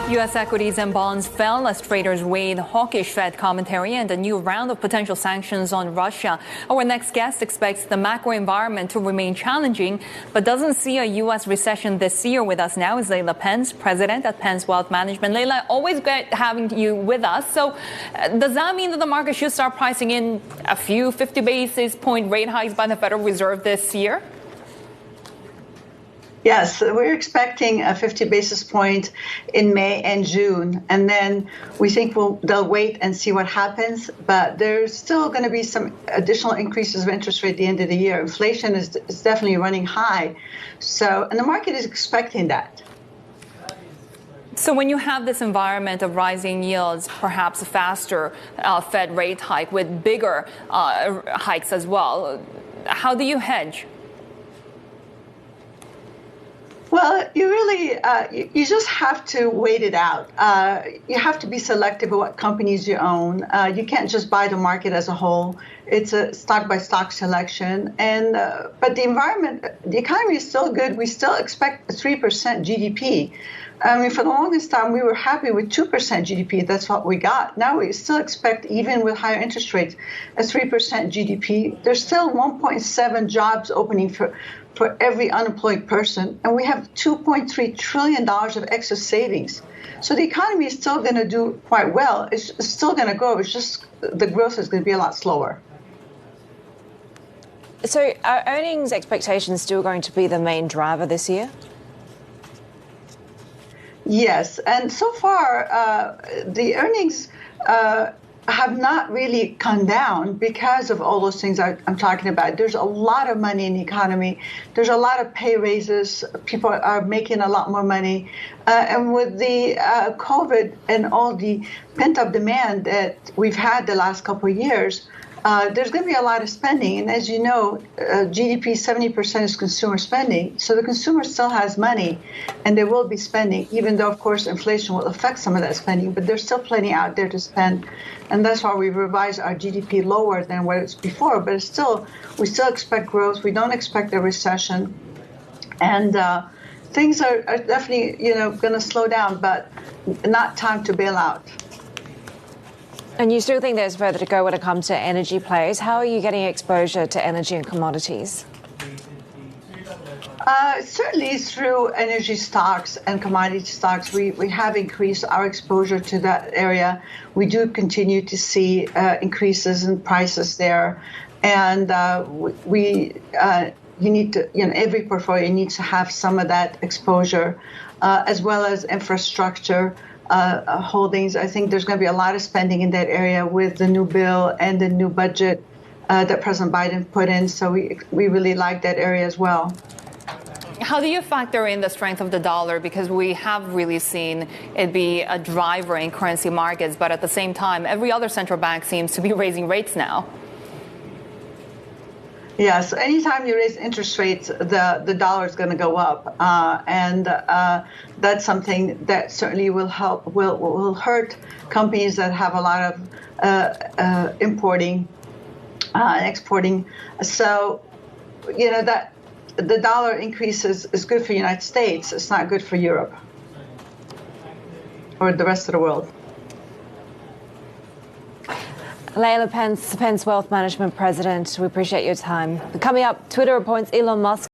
U.S. equities and bonds fell as traders weighed hawkish Fed commentary and a new round of potential sanctions on Russia. Our next guest expects the macro environment to remain challenging, but doesn't see a U.S. recession this year. With us now is Laila Pence, president at Pence Wealth Management. Laila, always great having you with us. So does that mean that the market should start pricing in a few 50 basis point rate hikes by the Federal Reserve this year? Yes, we're expecting a 50 basis point in May and June, and then we think they'll wait and see what happens. But there's still going to be some additional increases of interest rate at the end of the year. Inflation is definitely running high, and the market is expecting that. So when you have this environment of rising yields, perhaps a faster Fed rate hike with bigger hikes as well, how do you hedge? Well, you really, you just have to wait it out. You have to be selective of what companies you own. You can't just buy the market as a whole. It's a stock-by-stock selection. But the economy is still good. We still expect a 3% GDP. I mean, for the longest time, we were happy with 2% GDP. That's what we got. Now we still expect, even with higher interest rates, a 3% GDP. There's still 1.7 jobs opening for every unemployed person, and we have $2.3 trillion of excess savings. So the economy is still going to do quite well. It's still going to grow. It's just the growth is going to be a lot slower. So are earnings expectations still going to be the main driver this year? Yes, and so far the earnings have not really come down because of all those things I'm talking about. There's a lot of money in the economy. There's a lot of pay raises. People are making a lot more money. And with the COVID and all the pent-up demand that we've had the last couple of years, there's going to be a lot of spending. And as you know, GDP, 70% is consumer spending. So the consumer still has money, and they will be spending, even though, of course, inflation will affect some of that spending. But there's still plenty out there to spend. And that's why we revised our GDP lower than what it's before. But we still expect growth. We don't expect a recession. And things are definitely, going to slow down, but not time to bail out. And you still think there's further to go when it comes to energy plays. How are you getting exposure to energy and commodities? Certainly through energy stocks and commodity stocks, we have increased our exposure to that area. We do continue to see increases in prices there. And you need to, every portfolio needs to have some of that exposure, as well as infrastructure. Holdings. I think there's going to be a lot of spending in that area with the new bill and the new budget that President Biden put in. So we really like that area as well. How do you factor in the strength of the dollar? Because we have really seen it be a driver in currency markets. But at the same time, every other central bank seems to be raising rates now. Yes, anytime you raise interest rates, the dollar is going to go up, and that's something that certainly will hurt companies that have a lot of importing and exporting. So, that the dollar increases is good for the United States. It's not good for Europe or the rest of the world. Laila Pence, Pence Wealth Management President, we appreciate your time. Coming up, Twitter appoints Elon Musk